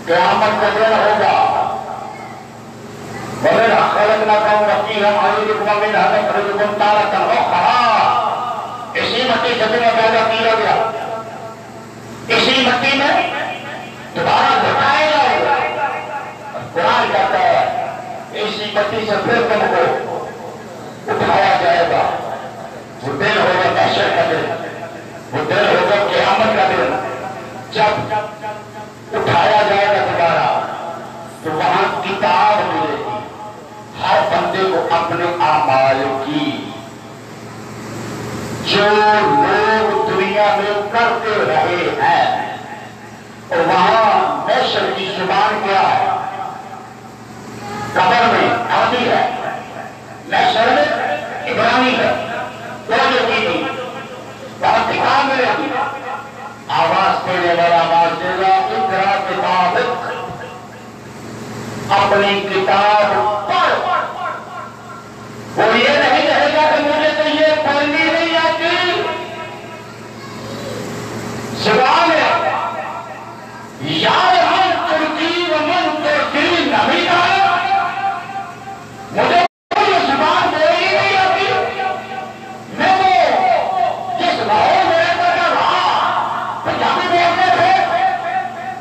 قیامت کا دن ہوگا وَمِنْ خَلَقْنَاكُمْ وَفِيهَا نُعِيدُكُمْ وَمِنْهَا نُخْرِجُكُمْ تَارَةً أُخْرَىٰ. اسی مٹی سے تمہیں پیدا کیا گیا، اسی مٹی میں دوبارہ لوٹائے جاؤ گے. قرآن کہتا ہے اسی مٹی سے پھر تم کو اٹھایا جائے گا. وہ دن ہوگا محشر کا دن، وہ دن ہوگا قیامت کا دن. جب اٹھایا جائے گا دوبارہ تو وہاں کتاب ملے گی ہر بندے کو اپنے اعمال کی، جو لوگ دنیا میں کرتے رہے ہیں. اور وہاں محشر کی زبان کیا ہے؟ قبر میں عربی ہے، محشر میں عبرانی ہے. دونوں کی تھی وہاں کتاب ملے گی. آواز دینے والا آواز دے گا اقرا کتابک، اپنی کتاب پڑھ. وہ یہ نہیں کہے گا کہ مجھے تو یہ پڑھنی نہیں آتی. زبان ہے یار من ترکی و من ترکی نہیں آئے، مجھے یہ زبان بولنی نہیں آتی. میں وہ جس ماحول میں رہتا تھا وہاں پنجابی بولتے تھے،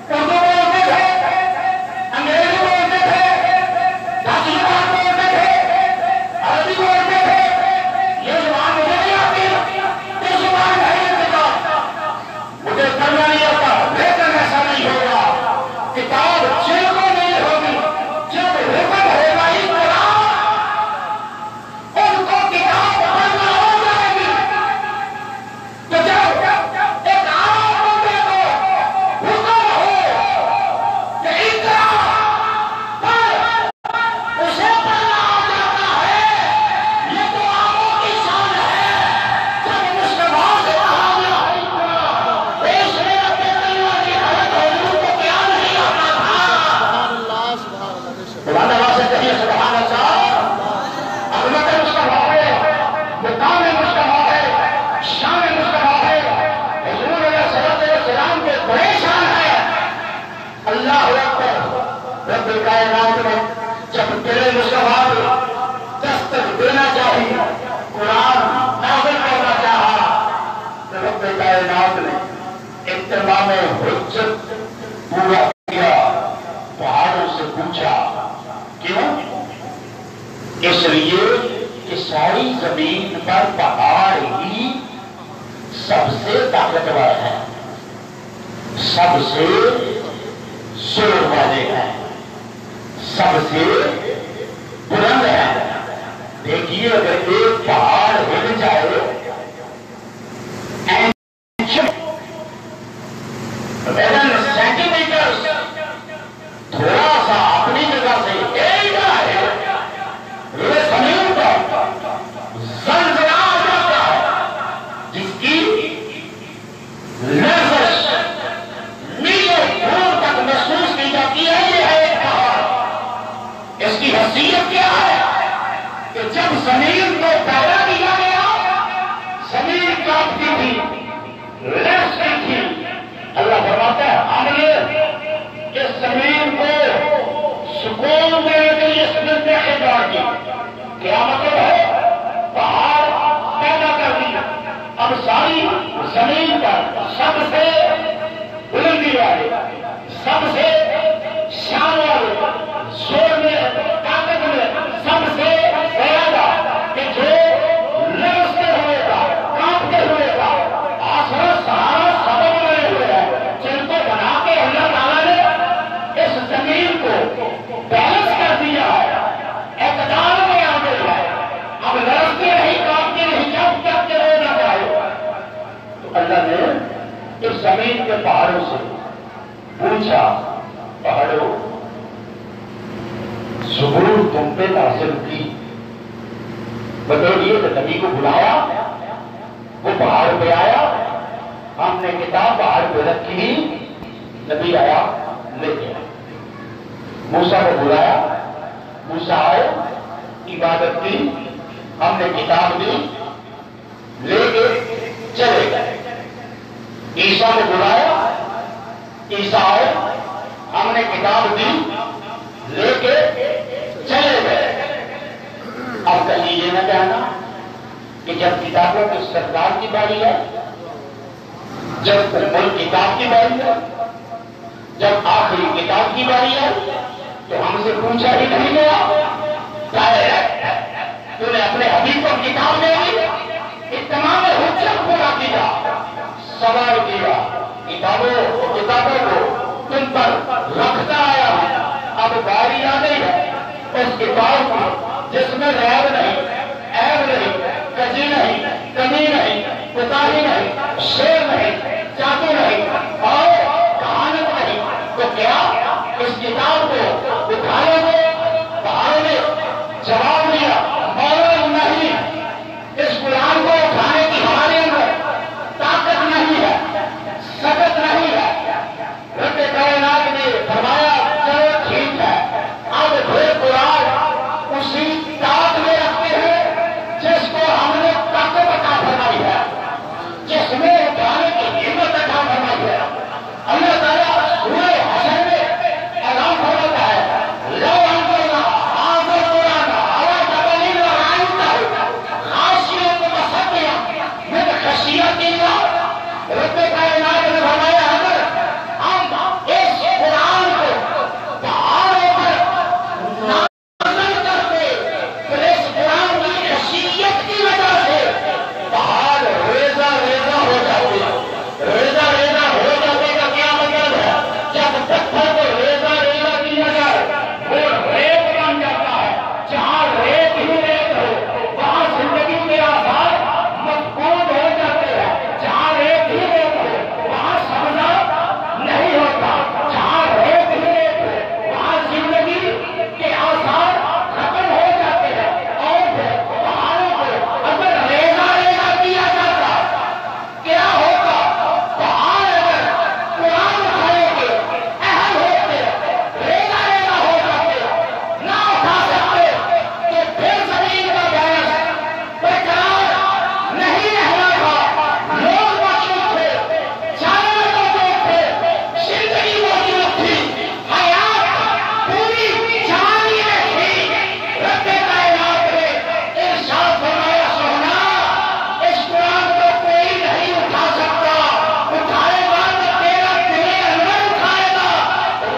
اردو بولتے تھے، انگریزی بولتے تھے، ڈاچی زبان بولتے تھے، عربی بولتے تھے. یہ زبان مجھے نہیں آتی، یہ زبان ہے یہ کتاب مجھے پڑھنا نہیں آتا. لیکن ایسا نہیں ہوگا، کتاب جن کو نہیں ہوگی، جب حکم ہوگا اقرا، ان کو کتاب پڑھنا ہو جائے گی. تو جب ایک عام بندے کو حکم ہو کہ اقرا پڑھ، اسے پڑھنا آ جاتا ہے. یہ تو عاموں کی شان ہے. جب مصطفیٰ سے کہا گیا اس میں اپنے کلمہ کی حالت حضور کو کیا نہیں آتا تھا. سبحان اللہ سے کہیے سبحان اللہ. عظمت مصطفیٰ ہے، مقام مصطفیٰ ہے، شان مصطفیٰ ہے. حضور علیہ الصلوۃ والسلام کے بڑے شان ہے. اللہ اکبر. رب کائنات نے جب تیرے مصطفیٰ کو دستک دینا چاہی، قرآن نازل کرنا چاہا، تو رب کائنات نے اتمام حجت پورا کیا. پہاڑوں سے پوچھا کیوں؟ اس لیے کہ ساری زمین پر پہاڑ ہی سب سے طاقتور ہے، سب سے زور والے ہیں، سب سے بلند ہیں. دیکھیے اگر ایک پہاڑ ہل جائے سینٹی میٹر تھوڑا سا اپنی جگہ سے ہل جائے، یہ زمین پر زلزلہ آ جاتا ہے جس کی لرزش میلوں دور تک محسوس کی جاتی ہے. یہ ہے ایک پہاڑ. اس کی حیثیت کیا ہے کہ جب زمین کو پیدا کیا گیا، زمین کانپتی تھی، لرزتی تھی. اللہ فرماتا ہے ہم نے اس زمین کو سکون دینے کے لیے اس نے خدا کی. کیا مطلب ہے؟ پہاڑ پیدا کر دی. اب ساری زمین پر سب سے بلندی والے، سب سے شان والے، زور میں، طاقت میں سب سے زیادہ کہ جو لرزتے ہوئے تھا، کانپتے ہوئے تھا، آسمان سہارا سبب بنے ہوئے ہیں، جن کو بنا کے اللہ تعالیٰ نے اس زمین کو بیلنس کر دیا ہے، اقتدار میں آ گئی ہے. اب لرزتے نہیں، کانپتے نہیں، جب تک کہ وہ نہ جائے. تو اللہ نے اس زمین کے پہاڑوں سے پوچھا، پہاڑوں ظہور تم پہ نازل کی، بتائیے کہ نبی کو بلایا، وہ پہاڑ پہ آیا، ہم نے کتاب پہاڑ پہ رکھی، نبی آیا لے کے. موسیٰ کو بلایا، موسیٰ آئے، عبادت کی، ہم نے کتاب دی، لے کے چلے گئے. عیسیٰ کو بلایا، عیسیٰ آئے، ہم نے کتاب دی لے کے چلے گئے. اب کہیں یہ نہ کہنا کہ جب کتابوں کی سرکار کی باری ہے، جب ملک کتاب کی باری ہے، جب آخری کتاب کی باری ہے تو ہم سے پوچھا ہی نہیں گیا تو نے اپنے حبیب کو کتاب دے دی، تمام حجت پورا کیا، سوال کیا، کتابوں کو تم پر رکھتا آیا. اب باری آ گئی ہے اس کتاب کی جس میں ریب نہیں، عیب نہیں، کجی نہیں، کمی نہیں، کوتاہی نہیں، شیر نہیں، جادو نہیں اور کہانت نہیں. تو کیا اس کتاب کو اٹھانے میں بہاروں نے جواب دیا مولا نہیں، اس قرآن کو اٹھانے کی ہمارے اندر طاقت نہیں ہے، سکت نہیں ہے. رب کائنات نے فرمایا چلو ٹھیک ہے، اب پھر قرآن اسی طاقت میں رکھتے ہیں جس کو ہم نے طاقت عطا فرمائی ہے، جس میں اٹھانے کی ہمت عطا فرمائی ہے. اللہ تعالیٰ سورہ حشر میں اعلان فرماتا ہے لو انزلنا هذا القرآن على جبل لرأيته خاشعا متصدعا من خشية الله. رب کائنات نے فرمایا اگر ہم اس قرآن کو پہاڑوں پر نازل کرتے تو اس قرآن کی خشیت کی وجہ سے پہاڑ ریزہ ریزہ ہو جاتے. ریزہ ریزہ ہو جاتے کا کیا مطلب ہے؟ جب پتھر کو ریزہ ریزہ کیا جائے وہ ریت بن جاتا ہے. جہاں ریت ہی ریت ہو وہاں زندگی کے آثار مفقود ہو جاتے ہیں. جہاں ریت ہی ریت ہو وہاں سبزہ نہیں ہوتا. جہاں ریت ہی ریت ہو وہاں زندگی کے آثار ختم ہو جاتے ہیں. اور پہاڑوں کو اگر ریزہ ریزہ کیا جاتا کیا ہوگا؟ پہاڑ اگر قرآن اٹھانے کے اہل ہوتے ریزہ ریزہ ہو جاتے نہ اٹھا سکتے تو پھر زمین کا گیس برقرار نہیں رہنا تھا. لوگ موجود تھے، جانور موجود تھے، زندگی موجود تھی، حیات پوری جوانی میں تھی. رب کائنات نے ارشاد فرمایا سونا اس قرآن کو کوئی نہیں اٹھا سکتا. اٹھائے گا تو تیرا تیرے اندر اٹھائے گا.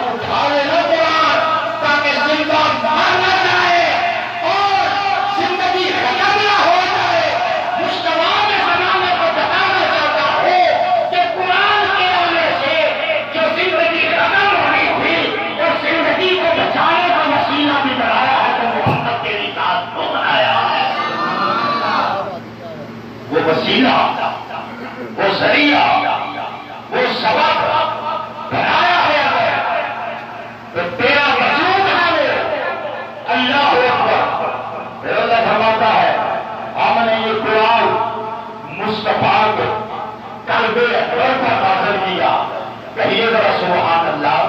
اٹھائے گا قرآن تاکہ زندہ مر نہ جائے اور زندگی ختم نہ ہو جائے. مجتمع میں زمانے کو بتانا چاہتا ہوں کہ قرآن کے آنے سے جو زندگی ختم ہونی تھی اور زندگی کو بچانے کا وسیلہ بھی بنایا ہے تو محمد کے اطاعت کو بنایا ہے. وہ وسیلہ، وہ ذریعہ، وہ سبب بنایا ہے تو تیرا وجود ہے وہ. اللہ اکبر. پھر اللہ فرماتا ہے ہم نے یہ قرآن مصطفیٰ کو قلب اکبر پر نازل کیا. کہیے ذرا سبحان اللہ.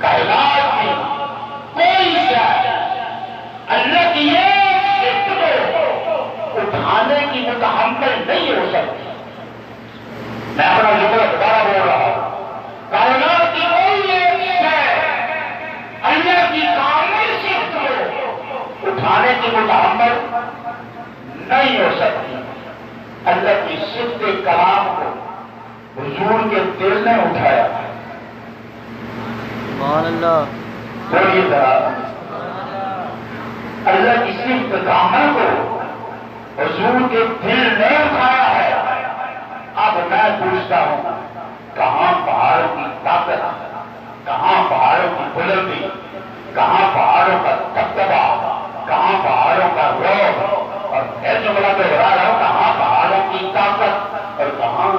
کائنات کی کوئی شے اللہ کی ایک صفت کو اٹھانے کی متحمل نہیں ہو سکتی. میں اپنا ذکر دوبارہ بول رہا ہوں. کائنات کی کوئی ایک شے اللہ کی کامل صفت کو اٹھانے کی متحمل نہیں ہو سکتی. اللہ کی صفت کلام کو حضور کے دل نے اٹھایا. سبحان اللہ. بولیے ذرا اللہ کی صفت کامل کو حضور کے دل نے اٹھایا ہے. اب میں پوچھتا ہوں کہاں پہاڑوں کی طاقت، کہاں پہاڑوں کی بلندی، کہاں پہاڑوں کا دبدبا، کہاں پہاڑوں کا روح اور ایسے بڑا تو بڑا رہا کہاں پہاڑوں کی طاقت اور کہاں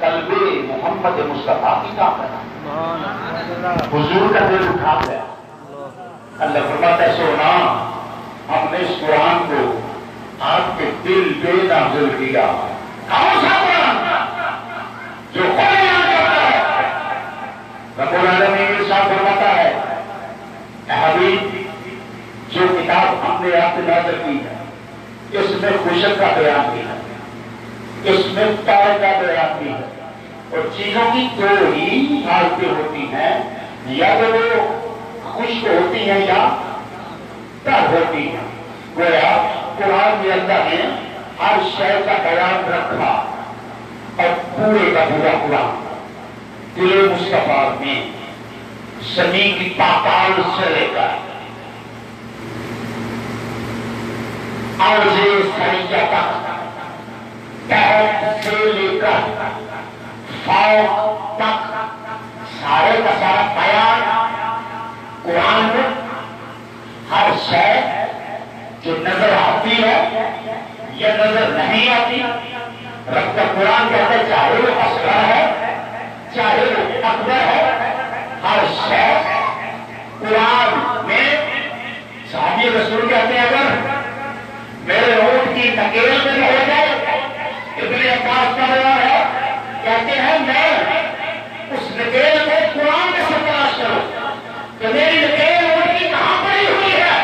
قلب محمد مصطفیٰ کی طاقت. حضور کا دل اٹھا گیا. اللہ فرماتا ہے سونا ہم نے اس قرآن کو آپ کے دل پہ نازل کیا. کون سا قرآن جو خود بیان کرتا ہے؟ رب العالمین ارشاد فرماتا ہے اے حبیب جو کتاب ہم نے آپ سے نازل کی ہے اس میں خوشک کا بیان بھی ہے، اس میں طور کا بیان بھی ہے. اور چیزوں کی دو ہی حالتیں ہوتی ہیں یا تو وہ خشک ہوتی ہیں یا تر ہوتی ہیں. گویا قرآن میں اللہ نے ہر شے کا بیان رکھا اور پورے کا پورا قرآن دل مصطفیٰ میں زمین کی پاتال سے لے کر عرض سریہ تک تحت سے لے کر فوق تک سارے کا سارا بیان قرآن میں ہر شے جو نظر آتی ہے یا نظر نہیں آتی رب کا قرآن کہتا ہے چاہے وہ اصغر ہے چاہے وہ اکبر ہے ہر شے قرآن میں. صحابی رسول کہتے ہیں اگر میرے اونٹ کی نکیل میں ہو جائے ابن عباس کا بیان ہے کہتے ہیں میں اس نکیل کو قرآن میں سے تلاش کروں کہ میری نکیل اونٹ کی کہاں پڑی ہوئی ہے.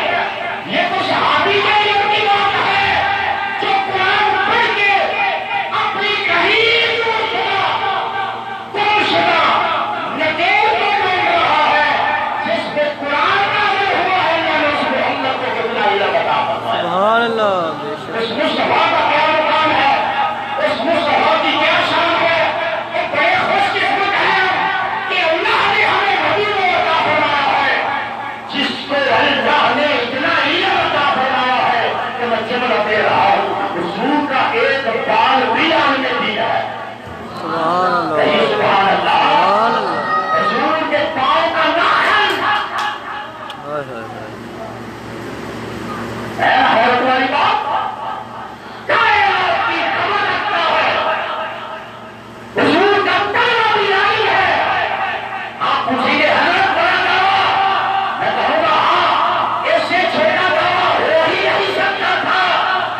یہ تو صحابی کے لیے کی بات ہے جو قرآن پڑھ کے اپنی کہیں گم شدہ نکیل کو ڈھونڈ رہا ہے جس میں قرآن نازل ہوا ہے یا اس میں اللہ کو کتنا علم عطا فرمایا. سبحان اللہ. اس مصطفیٰ کا کیا مقام ہے, اس مصطفیٰ کی کیا شان ہے. ایک بڑے خوش قسمت ہے کہ اللہ نے ہمیں حبیب عطا فرمایا ہے جس کو اللہ نے اتنا علم عطا فرمایا ہے کہ میں جملہ دے رہا ہوں حضور کا ایک بال بھی ہم نے دیا ہے. سبحان اللہ. کہیں سبحان اللہ. سبحان اللہ. حضور کے پاؤں کا ناخن ہائے ہائے ہائے. ہے حضرت والی بات کائنات کی خبر رکھتا ہے. حضور کا کلمہ بھی لائی ہے. آپ پوچھیں گے حضرت بڑا دعویٰ, میں کہوں گا ہاں اس سے چھوٹا دعویٰ ہو ہی نہیں سکتا تھا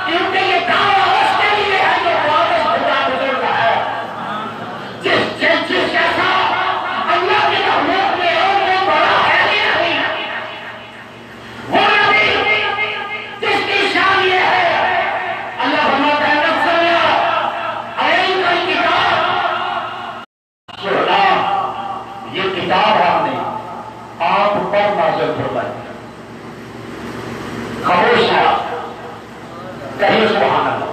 کیونکہ یہ دعویٰ اس کے لیے ہے جو واپس خدا بزرگ ہے جس جیسا اللہ کے مخلوق میں اور وہ بڑا ہے ہی نہیں. وہ نبی جس کی شان یہ ہے اللہ فرماتا ہے نفسیا علیہ کا کتاب سنا یہ کتاب آپ نے آپ پر نازل فرمائی. خاموش ہے کہیں سبحان اللہ.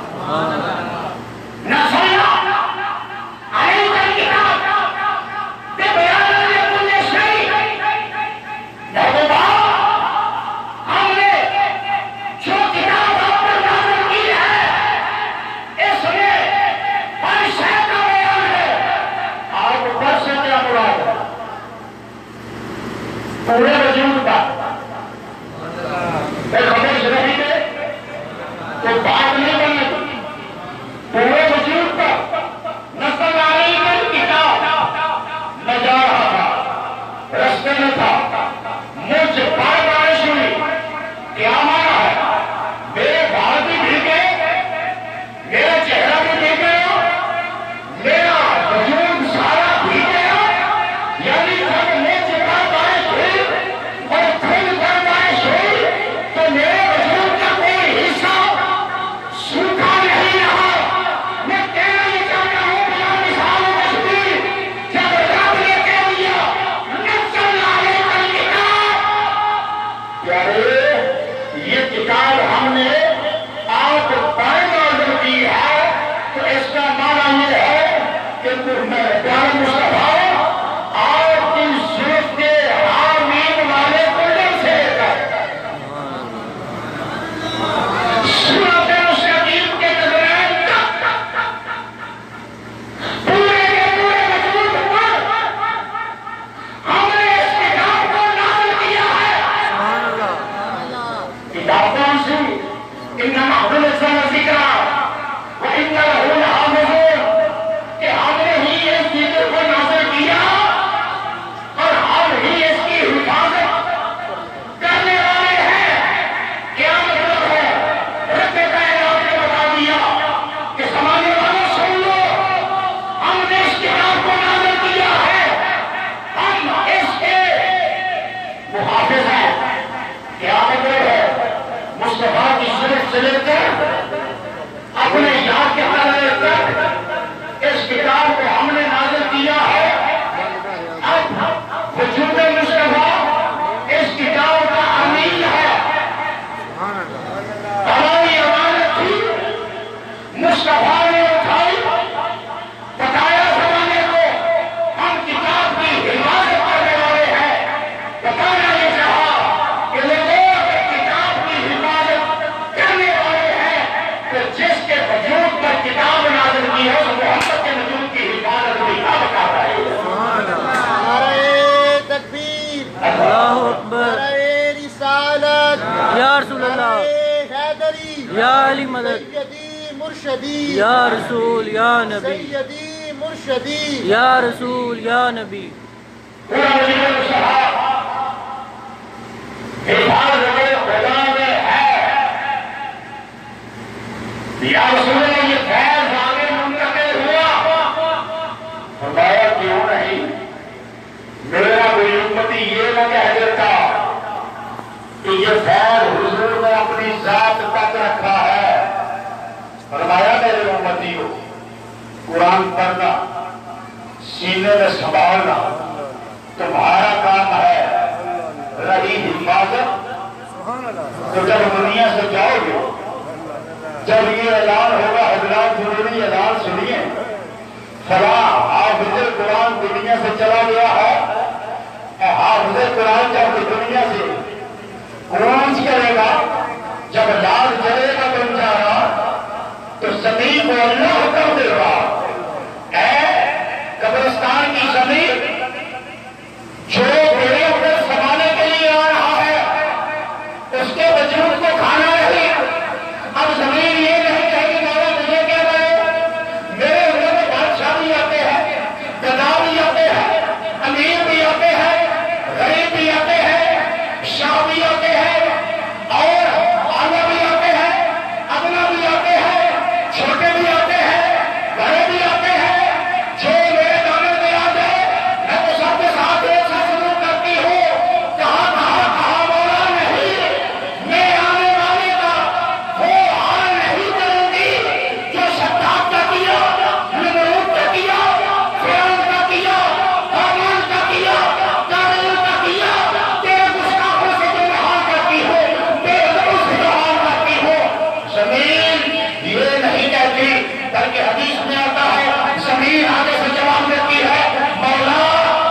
نفسیا علیہ کا کتاب بے بیان لکل شیء. محبوبہ ہم نے جو کتاب آپ پر نازل کی ہے اس میں ہر شے کا بیان ہے. آپ پر سے کیا مراد ہے پورے وجود کا. خاموش رہی گے تو بات نہیں بننے کی. پورے وجود کا نزل علیکم کتاب میں جا رہا تھا رستے میں تھا مجھ پر بارش ہوئی. کیا مانا ہے میرے بال بھی بھیگے میرا چہرہ بھی بھیگ گیا میرا وجود سارا بھیگ گیا. یعنی جب مجھ پر بارش ہوئی اور کھل پر بارش ہوئی تو میرے وجود کا کوئی حصہ سوکھا نہیں رہا. میں کہنا یہ چاہتا ہوں بلا مثال و تشبیہ جب رب نے کہہ دیا نزل علیک یا علی مدد سیدی مرشدی یا رسول یا نبی سیدی مرشدی یا رسول یا نبی یا رسول اللہ یہ فیض آگے منتقل ہوا فرمایا کیوں نہیں میرا کوئی امتی یہ نہ کہہ دیتا کہ یہ فیض حضور نے اپنی ذات تک رکھا ہے فرمایا میرے امتیوں قرآن پڑھنا سینے میں سنبھالنا تمہارا کام ہے رہی حفاظت تو جب دنیا سے جاؤ گے جب یہ اعلان ہوگا حضرات ضروری اعلان سنیے فلاں حافظ قرآن دنیا سے چلا گیا ہے حافظ قرآن جب دنیا سے کونچ کرے گا جب لال جلے گا بن جانا تو زمین کو اللہ حکم دے گا اے قبرستان کی زمین جو میرے اپنے سنبھالنے کے لیے آ رہا ہے اس کے وجود کو کھانا نہیں اب زمین یہ نہیں کہے کہ مولا مجھے کیا کرے میرے گھر میں بادشاہ بھی آتے ہیں گدا بھی آتے ہیں امیر بھی آتے ہیں غریب بھی آتے ہیں شاہ بھی آتے ہیں اور آگے بھی آتے ہیں ادنا بھی آتے ہیں چھوٹے بھی آتے ہیں بڑے بھی آتے ہیں جو میرے دانے میں آ جائے میں تو سب کے ساتھ ایسا سلوک کرتی ہوں کہاں مولا نہیں میں آنے والے کا وہ حال نہیں کروں گی جو شداد کا کیا نمرود کا کیا فرعون کا کیا حامان کا کیا قارون کا کیا تیرے گستاخوں سے جو حال کرتی ہو تیرے لوگوں سے جو حال کرتی ہو زمین یہ نہیں کہتی بلکہ حدیث میں آتا ہے زمین آگے سے جواب دیتی ہے مولا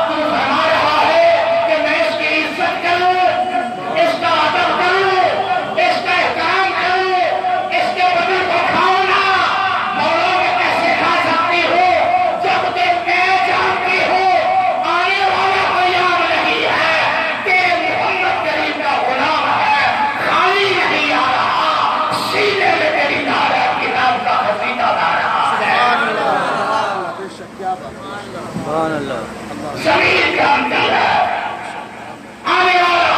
تو فرما رہا ہے کہ میں اس کی عزت کروں اس کا ادب کروں اس کا احترام کروں اس کے بدن کو کھاؤں نا مولا میں کیسے کھا سکتی ہوں جب کہ میں جانتی ہوں آنے والا قیام نہیں ہے کہ محمد کریم کا غلام ہے خالی نہیں آ رہا سینے میں تیری نارا کتاب کا خزینہ لا رہا ہے بے شک کیا بات سبحان اللہ زمین جانتی ہے آنے والا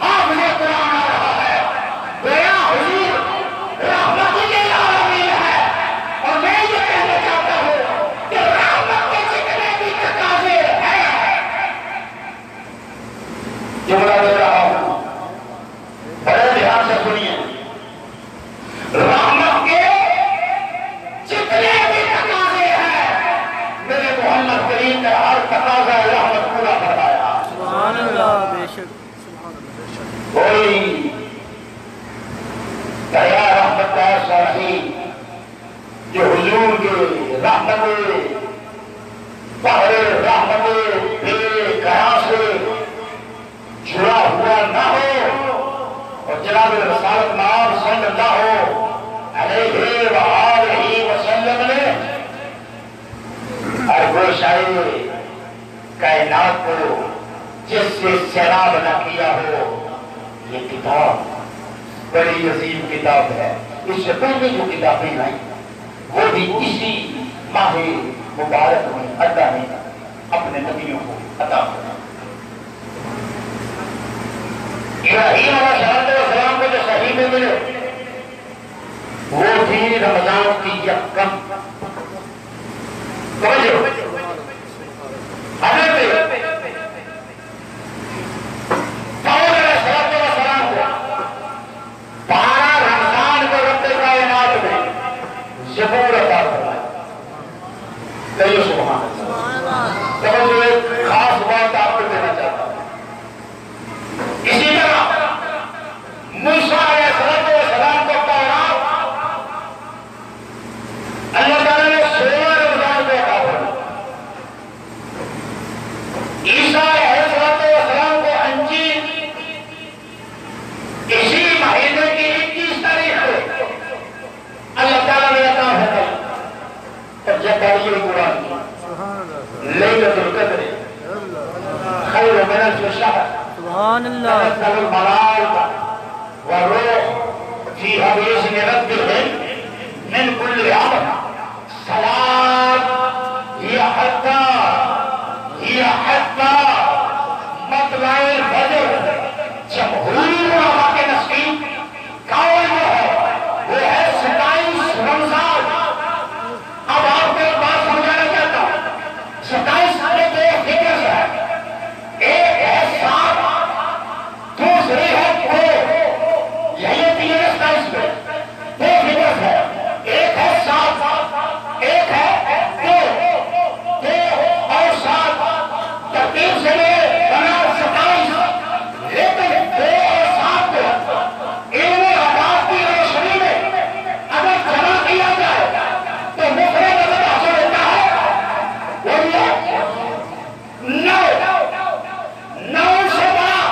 آپ نے قرآن آ رہا ہے گویا حضور رحمت للعالمین ہے اور میں یہ کہنا چاہتا ہوں کہ رحمت کے جتنے بھی تقاضے ہیں جملہ دے رہا ہوں بڑے دھیان سے سنیے رحمت کے جتنے بھی تقاضے ہیں میرے محمد کریم نے ہر تقاضا رحمت پورا کروایا سبحان اللہ بے شک کوئی دریا رحمت کا ایسا نہیں جو حضور کے رحمت بحر رحمت بے گہرا سے جڑا ہوا نہ ہو اور جناب رسالت نام صلی اللہ علیہ وآلہ وسلم نے ہر وہ شاعر کائنات کو جس سے سیراب نہ کیا ہو یہ کتاب بڑی عظیم کتاب ہے اس سے پہلے جو کتابیں آئیں وہ بھی اسی ماہ مبارک میں اللہ نے اپنے نبیوں کو عطا کیا ابراہیم علیہ السلام کو جو صحیح میں ملے وہ تھی رمضان کی یکم ایک خاص بات آپ کو دینا چاہتا ہوں اسی طرح موسیٰ علیہ السلام کو اللہ تعالیٰ نے 16 رمضان کو عطا فرمایا عیسیٰ علیہ السلام کو انجیل اسی مہینے کی 21 تاریخ کو اللہ تعالیٰ نے عطا فرمایا اور جب بڑی قرآن لیلۃ القدر خیر من الف شہر سبحان اللہ تنزل الملائکہ والروح فیہا من كل أمر صلاة هي حتى مطلع الفجر. جمہوری علماء کے نزدیک قول جو ہے وہ ہے 27 رمضان. اب آپ کو ایک بات سمجھانا چاہتا ہوں. 27 میں دو فکرز ہے. ایک ہے 7، دوسری ہے 2. یہی ہوتی ہے 27 میں دو فکرز ہے. ایک ہے 7، ایک ہے 2. 2 اور 7 ترتیب سے بنا 27. لیکن 2 اور 7 کو علم آباد کی روشنی میں اگر جمع کیا جائے تو مفرد نظر حاصل ہوتا ہے. وہ یہ 9 سے بڑا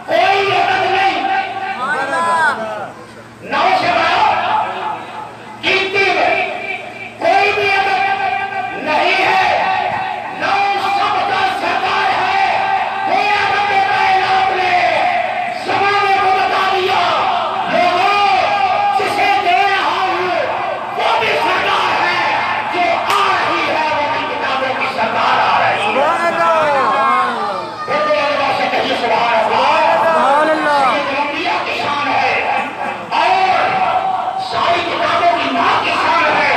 کوئی عدد نہیں. 9 سے بڑا گنتی میں کوئی بھی عدد نہیں ہے. 9 سب کا سردار ہے. وہ عدد کائنات نے زمانے کو بتا دیا. لوگوں جسے دے رہا ہوں وہ بھی سردار ہے. جو آ رہی ہے وہ بھی کتابوں کی سردار آ رہی ہے. اردو علماء سے کہیے سبحان اللہ. سبحان اللہ. یہ انبیاء کی شان ہے اور ساری کتابوں کی ماں کی شان ہے.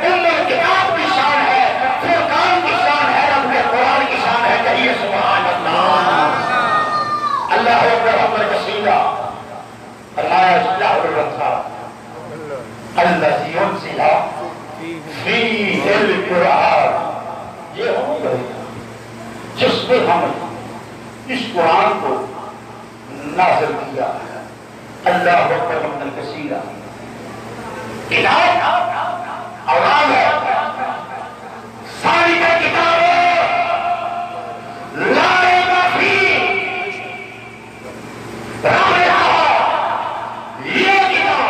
ام الکتاب کی شان ہے. فرقان کی شان ہے. رب قرآن کی شان ہے. کہیے سبحان اللہ. اللہ اکبر اکبر کثیرا. فرمایا اللہ الرحمن الذی انزل فیہ القرآن. یہ ہم گئے جس پہ ہم اس قرآن کو نازل کیا ہے. اللہ اکبر اکبر کثیرا. کتاب اولاد ہے. ساری کا کتاب لا ریب فیہ. رب نے کہا یہ کتاب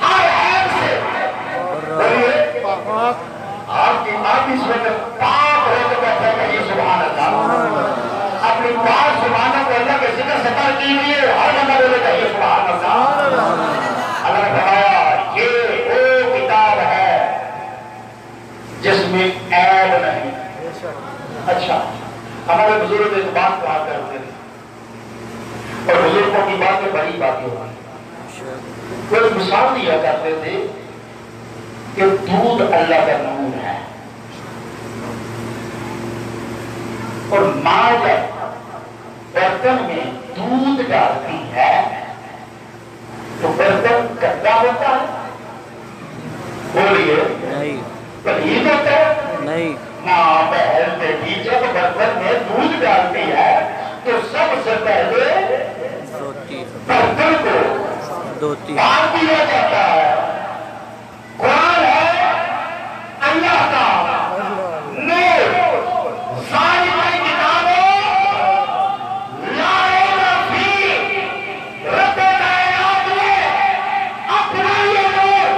ہر عیب سے آپ کی اس وقت پاک ہو کے بیٹھے. کہیے سبحان اللہ. اپنی پاک زبانوں کو اللہ کے ذکر سے کر کیجیے. ہر بندہ بولے کہیے سبحان اللہ. اللہ نے فرمایا یہ وہ کتاب ہے جس میں عیب نہیں. اچھا ہمارے بزرگ ایک بات کہا کرتے تھے اور بزرگوں کی باتیں بڑی باتیں ہوئی. وہ ایک مثال دیا کرتے تھے کہ دودھ اللہ کا نور ہے اور ماں جب برتن میں دودھ ڈالتی ہے تو برتن گندا ہوتا ہے. بولیے نہیں پلید ہوتا ہے. نہیں. ماں بہن بیٹی جب برتن میں دودھ ڈالتی ہے تو سب سے پہلے دھوتی برتن کو دھوتی پاک دیا جاتا ہے. قرآن ہے اللہ کا نور. ساری بڑی کتابوں لا ریب فیہ. رب کائنات نے اپنا یہ نور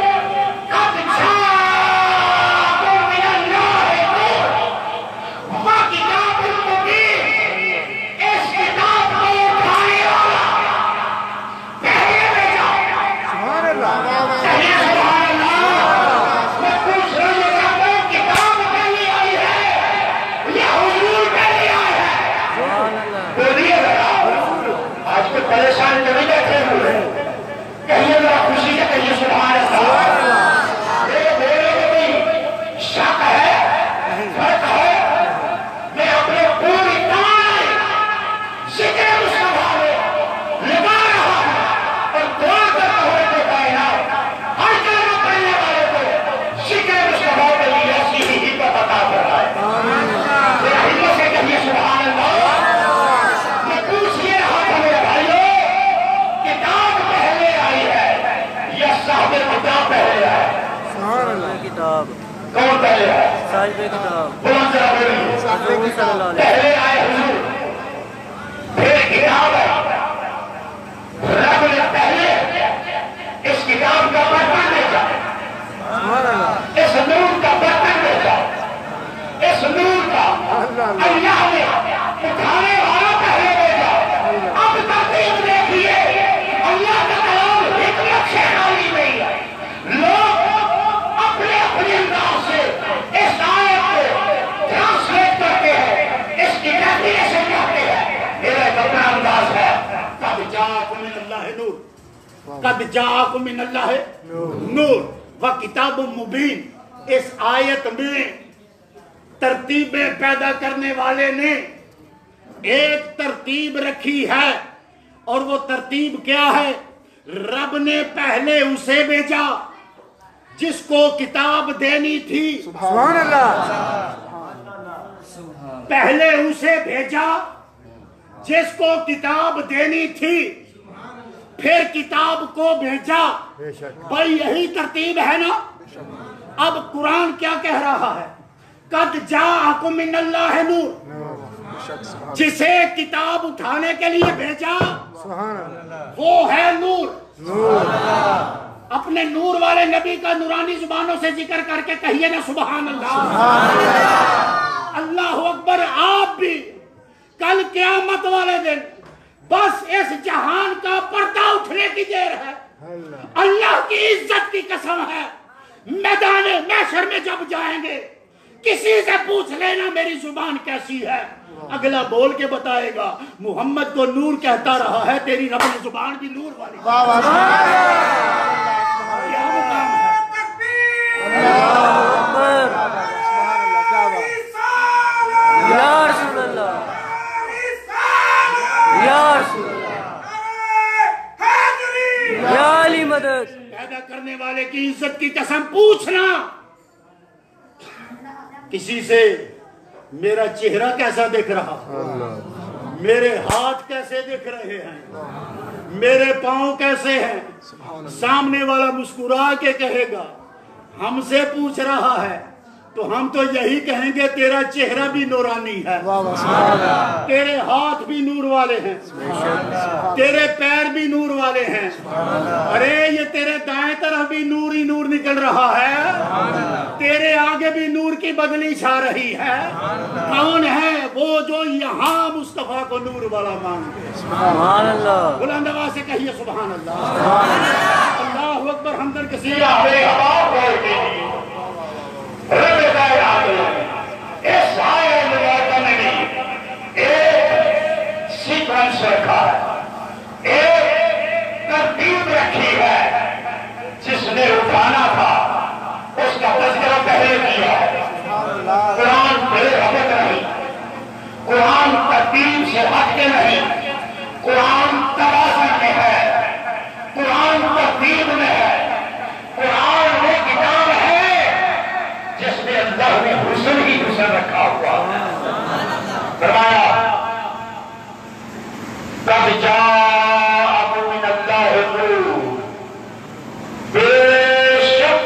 قد جاءکم من اللہ نور و کتاب مبین. اس کتاب کو اٹھانے والا پہلے بھیجا. سبحان اللہ. کہیے سبحان اللہ. میں پوچھ رہا ہوں کتاب پہلے آئی ہے یا حضور پہلے آئے ہیں؟ سبحان اللہ. بولیے ذرا. آج تو پریشان کبھی بیٹھے ہوئے. کہیے ذرا خوشی سے کہیے سبحان اللہ. میرے بولے میں بھی شک ہے فرق ہے. میں اپنے پوری تمام ذکر مصطفیٰ میں لگا رہا ہوں اور دعا کرتا ہوں کہ کائنات ہر کلمہ پڑھنے والے کو ذکر مصطفیٰ کے لیے ایسی ہی ہمت عطا فرمائے. ذرا ہمت سے کہیے سبحان اللہ. میں پوچھ یہ رہا تھا میرے بھائیوں کتاب پہلے آئی ہے یا صاحب کتاب پہلے ہے؟ صاحب کتاب. کون پہلے ہے؟ صاحب کتاب بلند ذرا بولیے. حضور صلی اللہ علیہ پہلے آئے حضور پھر کتاب ہے. رب نے پہلے اس کتاب کا برتن بھیجا. اس نور کا برتن بھیجا. اس نور کا اللہ نے اٹھانے والا پہلے بھیجا. اب ترتیب دیکھیے اللہ کا کلام حکمت سے قد جاءکم من اللہ نور و کتاب مبین. اس آیت میں ترتیبیں پیدا کرنے والے نے ایک ترتیب رکھی ہے، اور وہ ترتیب کیا ہے؟ رب نے پہلے اسے بھیجا جس کو کتاب دینی تھی. سبحان اللہ. پہلے اسے بھیجا جس کو کتاب دینی تھی، پھر کتاب کو بھیجا. بھائی یہی ترتیب ہے نا؟ اب قرآن کیا کہہ رہا ہے؟ قد جاءکم من اللہ نور. جسے کتاب اٹھانے کے لیے بھیجا وہ ہے نور. اپنے نور والے نبی کا نورانی زبانوں سے ذکر کر کے کہیے نا سبحان اللہ. اللہ اکبر. آپ بھی کل قیامت والے دن بس اس جہان کا پردہ اٹھنے کی دیر ہے. اللہ کی عزت کی قسم ہے، میدان محشر میں جب جائیں گے کسی سے پوچھ لینا میری زبان کیسی ہے، اگلا بول کے بتائے گا محمد کو نور کہتا رہا ہے، تیری رب نے زبان بھی نور والی. کیا مقام ہے. یا رسول اللہ، یا رسول اللہ، یا علی مدد. پیدا کرنے والے کی عزت کی قسم پوچھنا کسی سے میرا چہرہ کیسا دکھ رہا، میرے ہاتھ کیسے دکھ رہے ہیں، میرے پاؤں کیسے ہیں. سامنے والا مسکرا کے کہے گا ہم سے پوچھ رہا ہے تو ہم تو یہی کہیں گے تیرا چہرہ بھی نورانی ہے، تیرے ہاتھ بھی نور والے ہیں، تیرے پیر بھی نور والے ہیں. ارے یہ تیرے دائیں طرف بھی نور ہی نور نکل رہا ہے، تیرے آگے بھی نور کی بدلی چھا رہی ہے. کون ہے وہ جو یہاں مصطفیٰ کو نور والا مانگے؟ سبحان اللہ. بلند آواز سے کہیے سبحان اللہ. اللہ اکبر حمدن کثیرا. اس آیت مبارکہ میں بھی ایک سیکوینس رکھا ہے، ایک ترتیب رکھی ہے. جس نے اٹھانا تھا اس کا تذکرہ پہلے کیا ہے. قرآن بے حد نہیں، قرآن ترتیب سے ہٹ کے نہیں، قرآن توازن میں ہے، قرآن ترتیب میں ہے. قرآن وہ کتاب ہے جس میں اللہ نے حسن ہی حسن رکھا ہوا. فرمایا قد جاءکم من اللہ نور. بے شک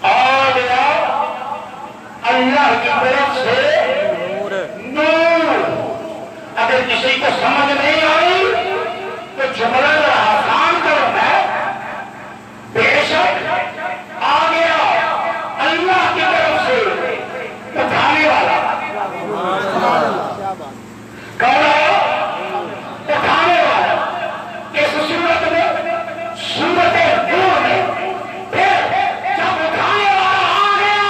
آ گیا اللہ کی طرف سے نور. اگر کسی کو سمجھ نہیں آئی تو جملہ آسان کرو ہے. بے شک آ گیا اللہ کی طرف سے اٹھانے والا. کون ہے اٹھانے والا؟ اس صورت میں صورت نور میں پھر جب اٹھانے والا آ گیا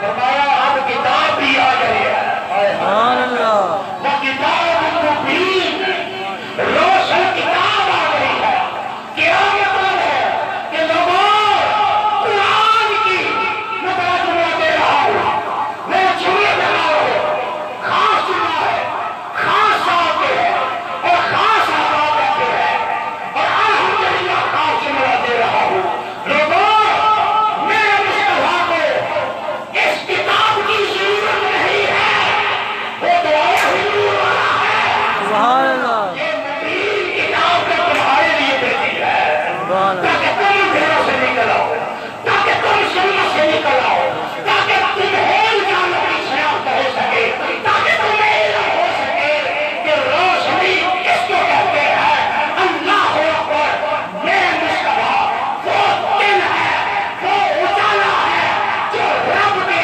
فرمایا اب کتاب بھی آ گئی ہے. سبحان اللہ. وہ کتاب مبین، روشن کتاب آ گئی ہے. کیا مطلب ہے کہ لوگوں قرآن کی مقدمہ دے رہا ہوں، میں جملے دے رہا ہوں. خاص جملہ ہے، خاص صاحب ہے اور خاص آباد رہتے ہیں، اور الحمدللہ خاص جملہ دے رہا ہوں. لوگوں میرے مصطفیٰ کو اس کتاب کی ضرورت نہیں ہے، وہ تو ہی نور والا ہے. سبحان اللہ. یہ مبین کتاب نے تمہارے لیے بھیجی ہے سبحان اللہ. تاکہ تم گھروں سے نکل آؤ، تاکہ تم سنت سے نکل آؤ، تاکہ تمہیں جانوں کی شناخت ہو سکے، تاکہ تمہیں علم ہو سکے کہ روشنی کس کو کہتے ہیں. اللہ اکبر. میرے مصطفیٰ وہ دن ہے، وہ اجالا ہے جو رب نے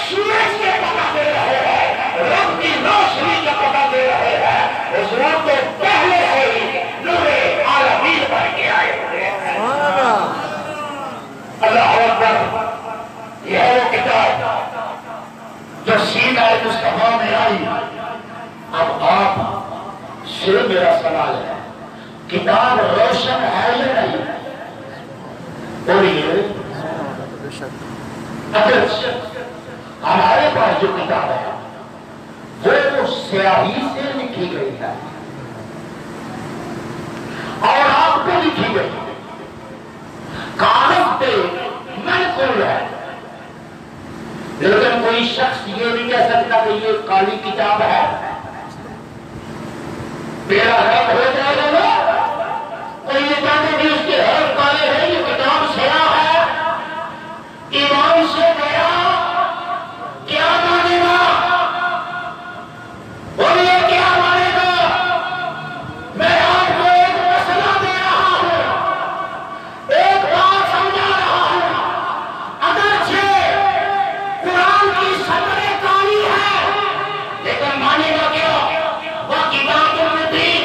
سورج کے پتہ دے رہے ہیں، رب کی روشنی کے پتہ دے رہے ہیں. اس رب کو پہلے سے ہی نور عالمین بن کے آئے ہوئے ہیں. سبحان اللہ. اللہ اکبر. یہ ہے وہ کتاب جو سینہ مصطفیٰ میں آئی. اب آپ سے میرا سوال ہے کتاب روشن ہے یا نہیں؟ بولیے اگر ہمارے پاس جو کتاب ہے وہ سیاہی سے لکھی گئی ہے اور آپ کو لکھی گئی کاغذ پہ منقول ہے، لیکن کوئی شخص یہ نہیں کہہ سکتا کہ یہ کالی کتاب ہے، میرا رب ہو جائے گا کوئی یہ کہتے کہ اس کے حرف کالے ہیں، یہ کتاب سیاہ ہے، ایمان سے گیا کیا مانے گا؟ بولیے کیا مانے گا؟ میں آپ کو ایک مسئلہ دے رہا ہوں، ایک بات سمجھا رہا ہوں، اگرچہ قرآن کی سطریں کالی ہے لیکن مانے گا کیا؟ وہ کتاب الدین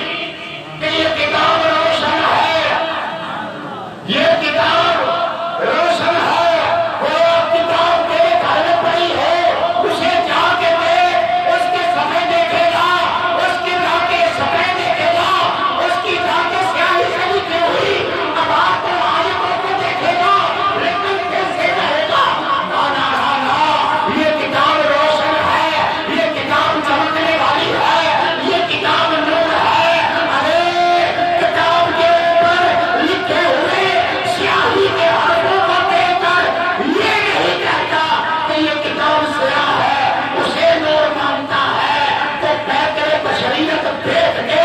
کہ یہ کتاب روشن ہے، یہ کتاب روشن ہے، وہ کتاب کے گھر میں پڑی ہے، اسے جا کے دے، اس کے صفحے دیکھے گا، اس کی جا کے صفحے دیکھے گا، اس کی جا کے سیاہی سے لکھی ہوئی اب تو آیتوں کو دیکھے گا، لیکن کیسے کہے گا نا نا نا نا یہ کتاب روشن ہے، یہ کتاب چمکنے والی ہے، یہ کتاب نور ہے۔ ارے کتاب کے اوپر لکھے ہوئے سیاہی کے حرفوں کو دیکھ کر یہ نہیں کہتا کہ یہ کتاب سیاہ ہے، اسے نور مانتا ہے، تو بہتر بشریت دیکھ کے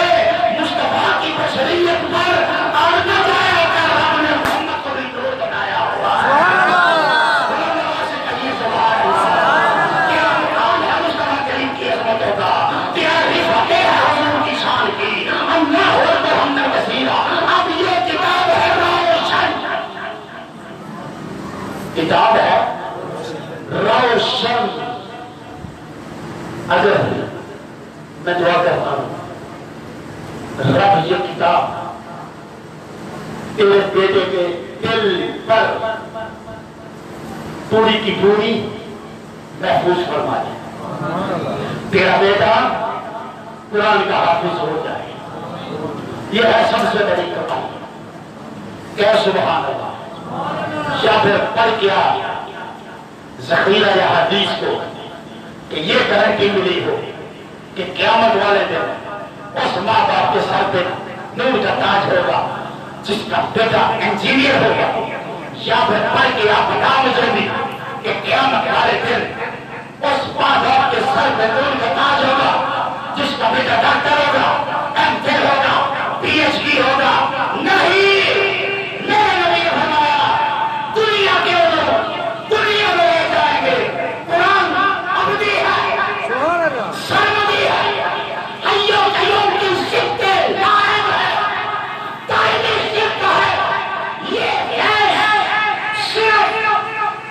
مصطفیٰ کی بشریت پر اور نہ جائے کر ہم نے محمد کو بھی نور بنایا ہوا ہے۔ اللہ سے کہیے سبحان اللہ۔ کیا مقام ہے مصطفیٰ کریم کی عظمتوں کا، کیا رفعت ہے حضور کی شان کی، اللہ اکبر ہم نے وسیلہ۔ اب یہ کتاب ہے روشن، کتاب ہے روشن۔ اگر میں دعا کرتا ہوں رب یہ کتاب تیرے بیٹے کے دل پر پوری کی پوری محفوظ فرما دے، تیرا بیٹا قرآن کا حافظ ہو جائے، یہ ہے سب سے بڑی کمائی۔ کیا سبحان اللہ۔ یا پھر پڑھ کیا ذخیرہ یا حدیث کو کہ یہ گارنٹی ملی ہو کہ قیامت والے دن اس ماں باپ کے سر پہ نور کا تاج ہوگا جس کا بیٹا انجینئر ہوگا، یا پھر پڑھ کے آپ بتا مجھے بھی کہ قیامت والے دن اس ماں باپ کے سر پہ نور کا تاج ہوگا جس کا بیٹا ڈاکٹر ہوگا، ایم فل ہوگا، پی ایچ ڈی ہوگا۔ نہیں، میرے نبی نے فرمایا دنیا کے لوگ دنیا میں رہ جائیں گے، قرآن ابدی ہے، سرمدی ہے، حی و قیوم کی صفت لائق ہے، دائمی صفت ہے، یہ ہے صرف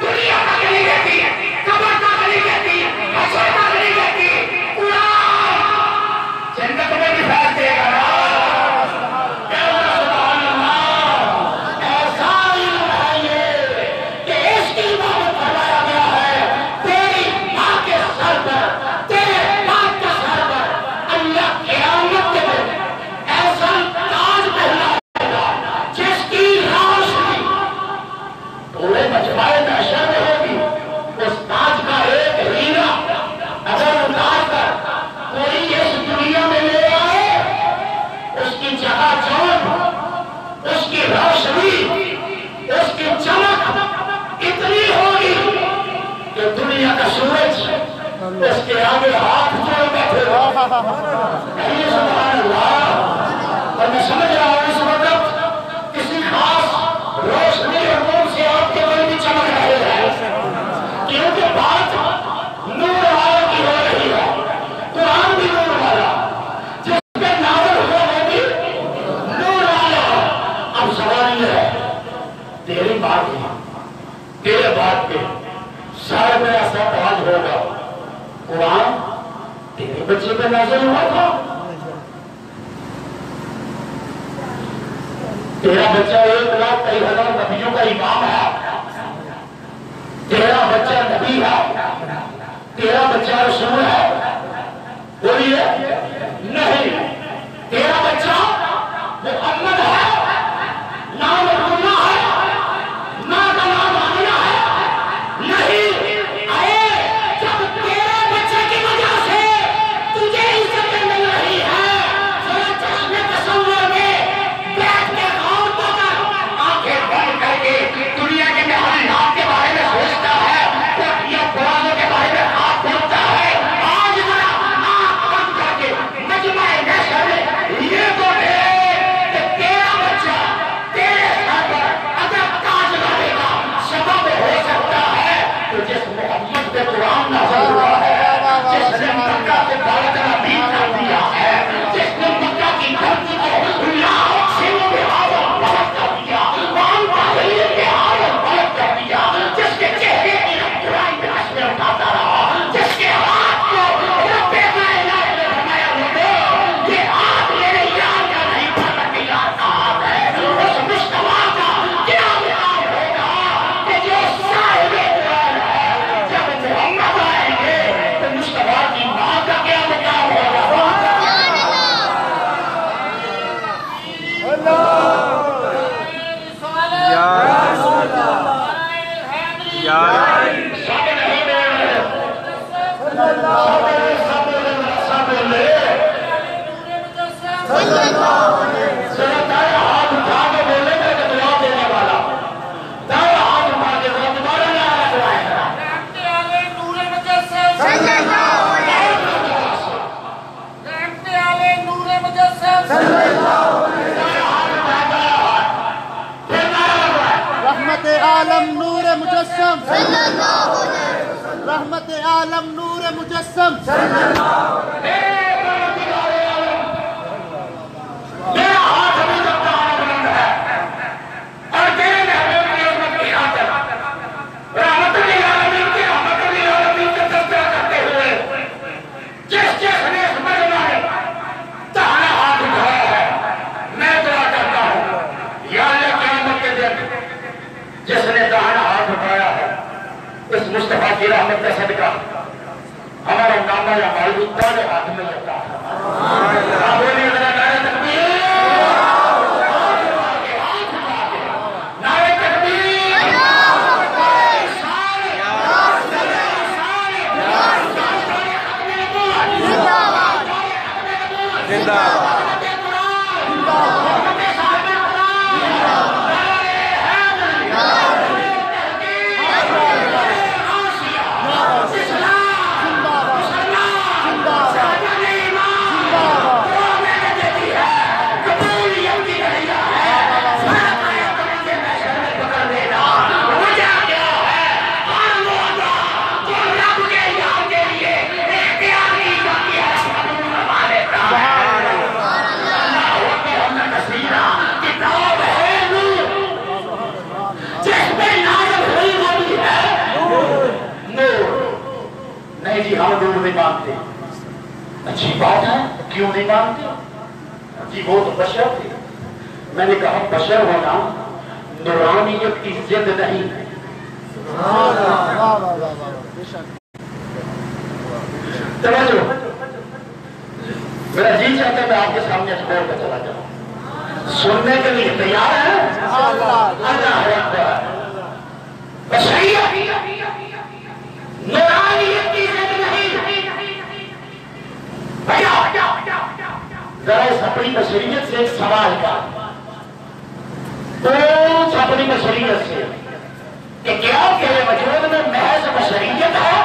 دنیا کا نہیں رہتی، قبر کا نہیں رہتی، حشر کا نہیں رہتی، قرآن جنت میں بھی پھیل دے گا۔ اس کے آگے ہاتھ جوڑ بیٹھے سبحان اللہ۔ اور میں سمجھ رہا ہوں اس وقت کسی خاص روشنی اور نور سے آپ کے دل بھی چمک رہے ہیں، کیونکہ بات نور والے کی ہو رہی ہے، قرآن بھی نور والا، جس پہ نازل ہوا وہ بھی نور والا۔ اب سوال یہ ہے تیری بات ہے، تیرے بات پہ سارے میں ایسا تاج ہوگا، قرآن تیرے بچے پہ نازل ہوا تھا، تیرا بچہ 1,23,000 نبیوں کا امام ہے، تیرا بچہ نبی ہے، تیرا بچہ رسول ہے، بولیے نہیں، تیرا بچہ محمد کی رحمت کا صدقہ ہمارا نامہ یا معلوم تارے ہاتھ میں لگتا ہے بولیے ذرا نعرہ تکبیر نعرہ تکبیر زندہ ہم نور نہیں مانتے اچھی بات ہے کیوں نہیں مانتے جی وہ تو بشر تھے میں نے کہا بشر ہونا نورانیت کی ضد نہیں ہے توجہ میرا جی چاہتا ہے میں آپ کے سامنے چھوڑ کر چلا جاؤں سننے کے لیے تیار ہے اللہ اکبر بشریت نورانیت کی ضد نہیں ذرا اس اپنی بشریت سے ایک سوال کا پوچھ اپنی بشریت سے کہ کیا تیرے وجود میں محض بشریت ہے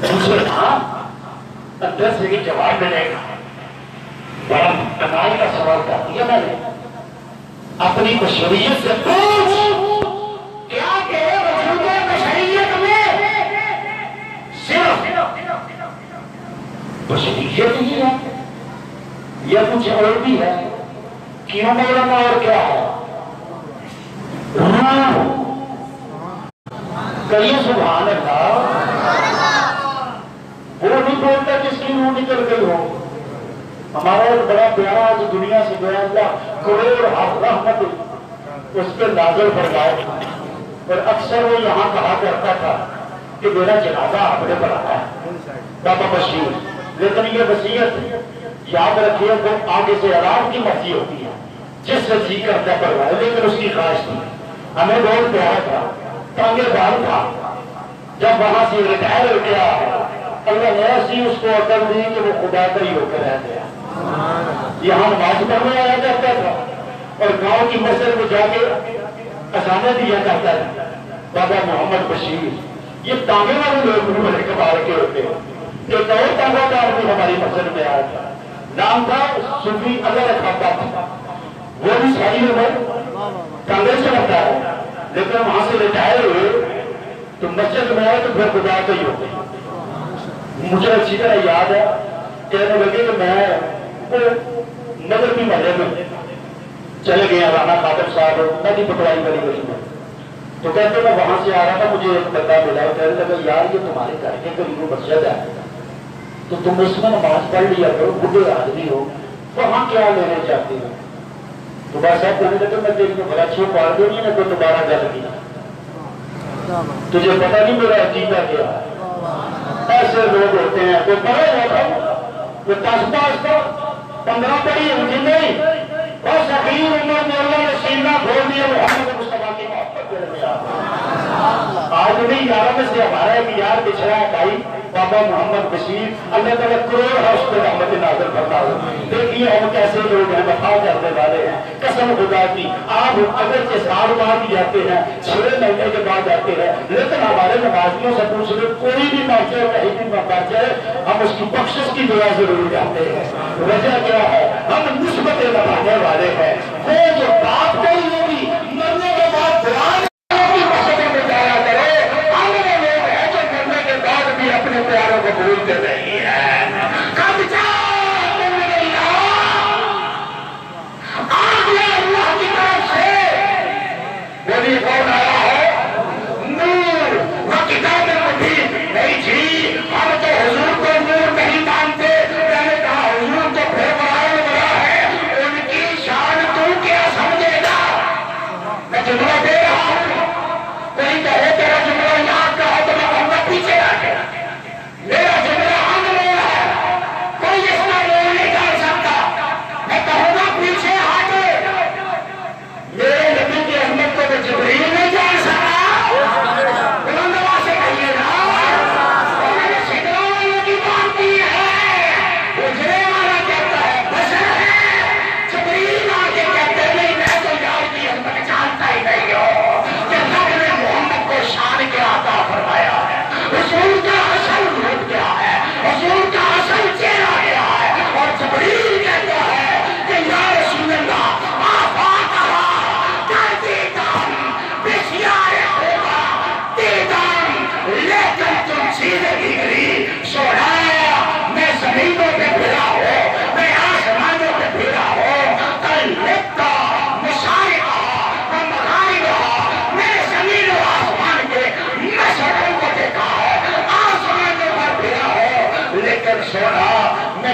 دوسرے ہاں اندر سے یہ جواب ملے گا بڑا کمال کا سوال کر دیا میں نے اپنی بشریت سے پوچھ کیا تیرے وجود بشریت میں صرف بشریت ہی ہے یا کچھ اور بھی ہے کیوں مولانا اور کیا ہے روح کہیے سبحان اللہ وہ نہیں بولتا جس کی روح نکل گئی ہو ہمارا ایک بڑا پیارا جو دنیا سے گیا اللہ کروڑ رحمت اس کے نازل فرمائے اور اکثر وہ یہاں کہا کرتا تھا کہ میرا جنازہ آپ نے پڑھانا ہے بابا بشیر لیکن یہ وصیت یاد رکھیے وہ آگے سے آرام کی مرضی ہوتی ہے جس سے جی کرتا پڑھوائے لیکن اس کی خواہش تھی ہمیں بہت پیارا تھا تانگے بال تھا جب وہاں سے ریٹائر ہو گیا اللہ نے ایسی اس کو عقل دی کہ وہ خدا کا ہی ہو کر رہ گیا یہاں نماز پڑھنے آیا کرتا تھا اور گاؤں کی مسجد میں جا کے اذانیں دیا کرتا ہے بابا محمد بشیر یہ تانگے والے لوگ بڑے کبار کے ہوتے ہیں ایک اور تانگا دار بھی ہماری مسجد میں آیا تھا نام تھا صوفی اللہ رکھا تھا وہ بھی ساری عمر تانگے سے رہتا ہے لیکن وہاں سے ریٹائر ہوئے تو مسجد میں آئے تو پھر خدا کا ہی ہوتے مجھے اچھی طرح یاد ہے کہنے لگے کہ میں نگر کی محلے میں چلے گیا رانا خادم صاحب ندی پٹوائی والی گلی میں تو کہتے میں وہاں سے آ رہا تھا مجھے ایک بندہ ملا کہنے لگا یار یہ تمہارے گھر کے قریب مسجد ہے تو تم اس میں نماز پڑھ لیا کرو بڈھے آدمی ہو وہاں کیا لینے چاہتے ہو تو بس صاحب کہنے لگے میں تیری کو بڑا چھو پاڑ دوں گی نہ کوئی دوبارہ گل کی تجھے پتا نہیں میرا عقیدہ کیا ہے ایسے لوگ ہوتے ہیں کوئی بڑے ہوتا کوئی 10-15 پڑھی ہوتی نہیں بس اخیر عمر میں اللہ نے سینہ کھول دیا محمد مصطفیٰ کی محبت میں آج انہیں یاروں میں سے ہمارا ایک یار بچھڑا ہے بھائی بابا محمد بشیر اللہ تعالیٰ کروڑ ہے اس کو رحمت نازل کرتا ہو دیکھیے ہم کیسے لوگ ہیں وفا کرنے والے ہیں قسم خدا کی آپ اگرچہ سال بعد ہی جاتے ہیں 6 مہینے کے بعد جاتے ہیں لیکن ہمارے نمازیوں سے پوچھ لیں کوئی بھی مرجع کہیں بھی مر جائے ہم اس کی بخشش کی دعا ضرور جاتے ہیں وجہ کیا ہے ہم نسبتیں لگانے والے ہیں وہ جو بات کہی ہوگی مرنے کے بعد قرآن اپنے پیاروں کو بھولتے نہیں ہے اللہ کی طرف سے بولیے کون آیا ہے نور وہ کتاب مبین نہیں جی ہم تو حضور کو نور نہیں مانتے میں نے کہا حضور تو پھر بڑھانے والا ہے ان کی شان تو کیا سمجھے گا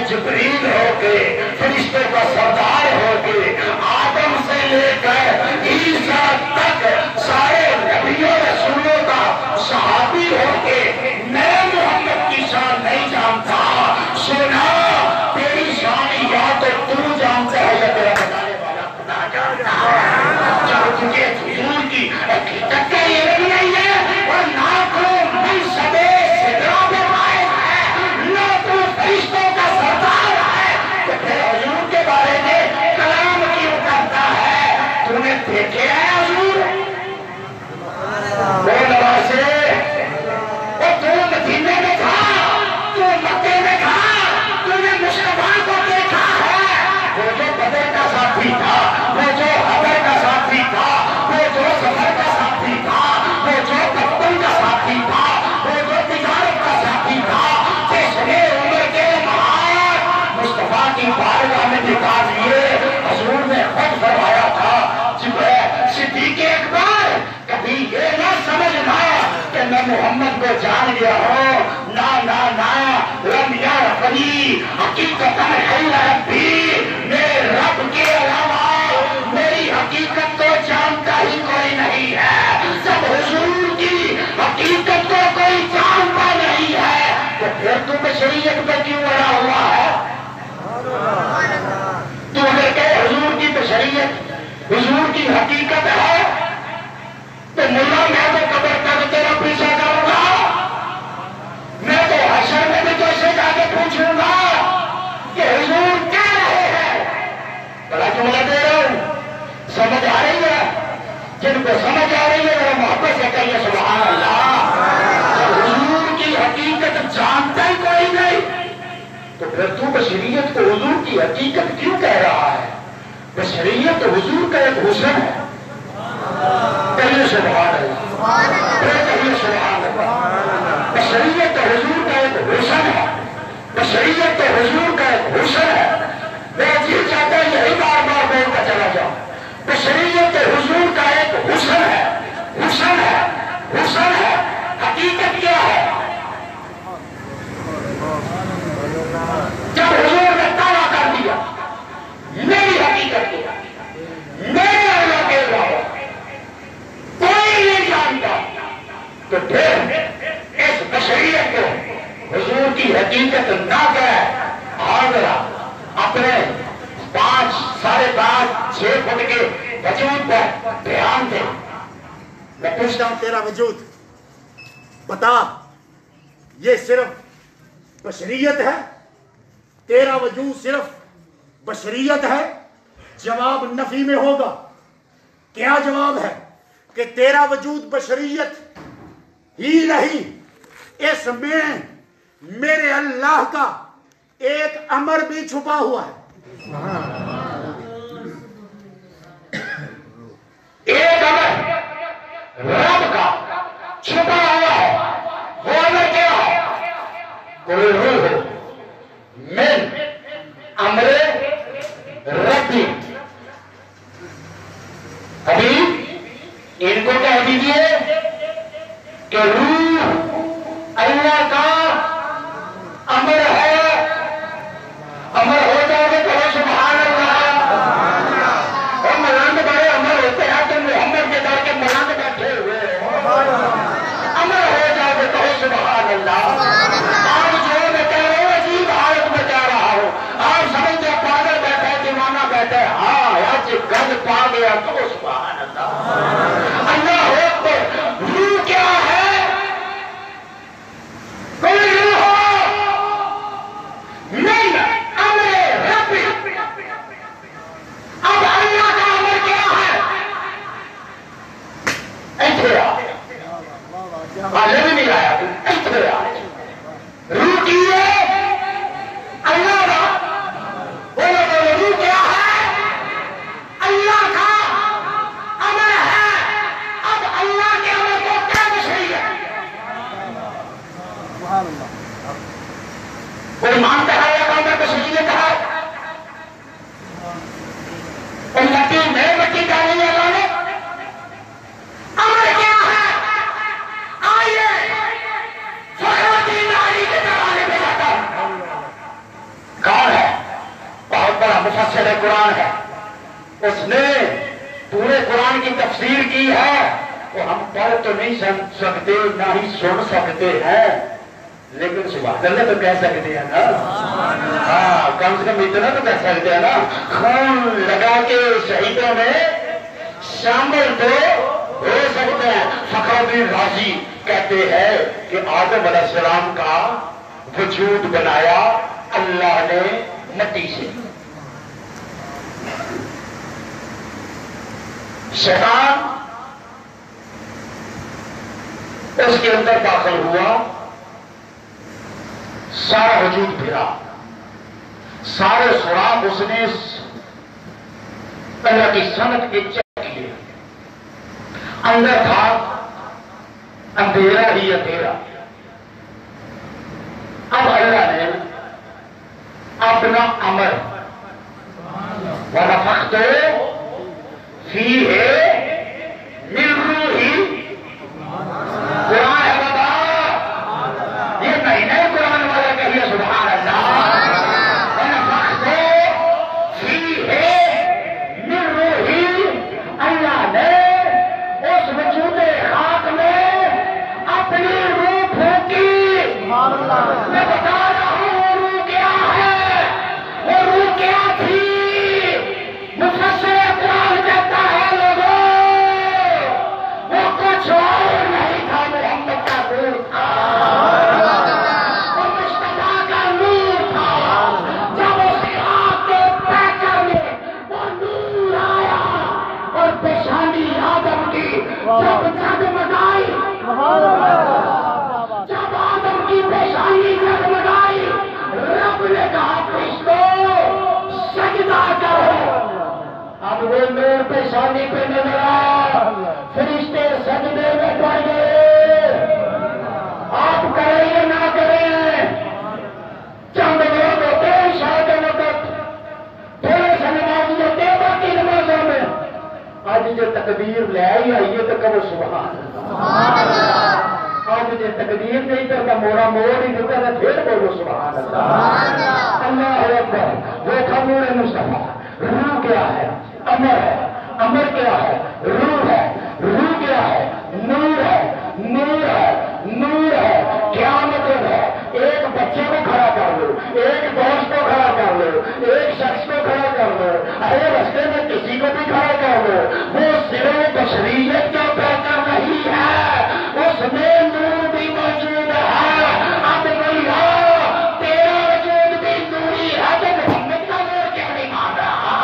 جبریل ہو کے فرشتوں کا سردار ہو کے آدم سے لے کر عیسیٰ تک سارے نبیوں رسولوں کا صحابی ہو کے میں محمد کی شان نہیں جانتا. سنا تیری شان یا تو جانتا ہے یا تیرا بتانے والا خدا جانتا ہے. جب تجھے حضور کی حقیقت کا علم نہیں ہے اور نہ تو منصب صدرہ پہ قائم ہے نہ تو فرشتوں کا سردار ہے تو پھر حضور کے بارے میں کلام کیوں کرتا ہے؟ تو نے دیکھے ہیں حضور وہ نوازے وہ تو مدینے میں تھا تو مکے میں تھا تو نے مصطفیٰ کو دیکھا ہے. وہ جو بدر کا ساتھی تھا وہ جو حبر کا ساتھی تھا وہ جو سفر کا ساتھی تھا وہ جو کپتن کا ساتھی تھا وہ جو تجارت کا ساتھی تھا جسنے عمر کے مہار مصطفیٰ کی بارگاہ میں دکھا دیے. حضور نے خود فرمایا تھا صدیق اکبر کبھی یہ نہ سمجھنا کہ میں محمد کو جان گیا ہوں. نا رب یا ربی حقیقت ہے ربی میرے رب کے علاوہ میری حقیقت کو جانتا ہی کوئی نہیں ہے. جب حضور کی حقیقت کو کوئی جانتا نہیں ہے تو پھر تو بشریت پہ کیوں اڑا ہوا ہے؟ تو اگر کہ حضور کی بشریت حضور کی حقیقت ہے تو ملا میں تو قبر تک تیرا پیچھا کروں گا. میں تو حشر میں بھی تو اسے جا کے پوچھوں گا کہ حضور کیا رہے ہیں. بڑا جملہ دے رہا ہوں سمجھ آ رہی ہے؟ جن کو سمجھ آ رہی ہے میرا محبت سے کہیے سبحان اللہ. جب حضور کی حقیقت جانتا ہی کوئی نہیں تو پھر تو بشریت کو حضور کی حقیقت کیوں کہہ رہا ہے؟ بشریت حضور کا ایک حسن ہے. کہیے سبحان اللہ. کہیے سبحان اللہ. بشریت حضور کا ایک حسن ہے. بشریت حضور کا ایک حسن ہے. میں جی چاہتا ہوں یہی بار بار بولتا چلا جاؤں. بشریت حضور کا ایک حسن ہے. حسن ہے. حسن ہے. حقیقت کیا ہے؟ جب حضور نے دعویٰ کر دیا میری حقیقت کیا میرے اللہ کے علاوہ کوئی نہیں جانتا تو پھر اس بشریت کو حضور کی حقیقت نہ کہے. ذرا اپنے 5 ساڑھے 5 6 فٹ کے وجود پر دھیان دے. میں پوچھتا ہوں تیرا وجود بتا یہ صرف بشریت ہے؟ تیرا وجود صرف بشریت ہے؟ جواب نفی میں ہوگا. کیا جواب ہے؟ کہ تیرا وجود بشریت ہی نہیں اس میں میرے اللہ کا ایک امر بھی چھپا ہوا ہے. ایک امر رب کا چھپا ہوا ہے. وہ امر کیا ہے؟ کوئی روح من امر ربی. ابھی ان کو کہہ دیجئے کہ روح اللہ کا امر ہے. امر ہو جاؤ گے تو سبحان اللہ. اور ملنگ بڑے امر ہوتے ہیں تو محمد کے در کے ملنگ بیٹھے ہوئے امر ہو جاؤ گے تو سبحان اللہ. آج جو میں کہہ رہا ہوں عجیب حالت میں کہہ رہا ہوں. آپ سمجھتے پاگل بیٹھے دیوانہ بیٹھے. ہاں آج گند پا گیا تو سبحان اللہ. اللہ ہو تو روح کیا ہے؟ کوئی روح نہیں امر ربی. اب اللہ کا امر کیا ہے؟ ایتھے آ آلے بھی نہیں آیا ایتھے آ. روح کی ہے اللہ کا. بولو بولو روح کیا ہے؟ اللہ کا امر ہے. اب اللہ کے امر کو کیا مشہور ہے؟ کوئی مانتا ہے یا امر کو شریعت ہے؟ امتی میں مٹی ڈالی ہے اللہ نے. امر کیا ہے؟ آئیے فخر کی ہے وہ ہم پڑھ تو نہیں سکتے نہ ہی سن سکتے ہیں، لیکن سبحان اللہ تو کہہ سکتے ہیں نا، ہاں کم سے کم اتنا تو کہہ سکتے ہیں نا، خون لگا کے شہیدوں میں شامل تو ہو سکتے ہیں۔ فخر الدین رازی کہتے ہیں کہ آدم علیہ السلام کا وجود بنایا اللہ نے مٹی سے، شیطان اس کے اندر داخل ہوا، سارا وجود پھرا، سارے سراغ اس نے اللہ کی صنعت کے چیک کیے، اندر تھا اندھیرا ہی اندھیرا۔ اب اللہ نے اپنا امر وَنَفَخْتُ فِيهِ مِن رُوحِي، قرآن ہے بتا، یہ مہینے قرآن والا کہیے سبحان اللہ۔ وَنَفَخْتُ فِيهِ مِن رُوحِي، اللہ نے اس وجود خاک میں اپنی روح پھونکی۔ میں بتا رہا ہوں وہ روح کیا ہے، وہ روح کیا تھی؟ مفسر قرآن کہتا ہے لوگوں وہ کچھ اور نہیں تھا، محمد کا روح تھا، وہ مصطفیٰ کا نور تھا۔ جب اس آگ کے پیکر میں وہ نور آیا اور پیشانی آدم کی جب جگمگائی، جب آدم کی پیشانی جگمگائی، رب نے کہا فرشتوں سجدہ کرو۔ اب وہ نور پیشانی پہ نظر آیا، فرشتے سجدے میں پڑ گئے۔ آپ کریں یا نہ کریں، چند لوگ ہوتے ہیں شاید وقت تھوڑے سے نمازی ہوتے ہیں باقی نمازوں میں، آج جو تقدیر لے آئی ہے یہ تو کرو سبحان اللہ۔ آج جو تقدیر نہیں کرتا موڑا موڑ ہی دیتا ہے، پھر بولو سبحان اللہ۔ اللہ اکبر۔ وہ تھا نور مصطفیٰ۔ روح کیا ہے؟ امر ہے۔ امر کیا ہے؟ روح ہے۔ روح کیا ہے؟ نور ہے۔ نور ہے۔ نور ہے۔ کیا مطلب ہے؟ ایک بچے کو کھڑا کر لو، ایک دوست کو کھڑا کر لو، ایک شخص کو کھڑا کر لو، ارے رستے میں کسی کو بھی کھڑا کر لو، وہ صرف بشریت کا پیکر نہیں ہے، اس میں نور بھی موجود ہے۔ اب بھیا تیرا وجود بھی نوری ہے تو محمد کا نور کیا نہیں مان رہا؟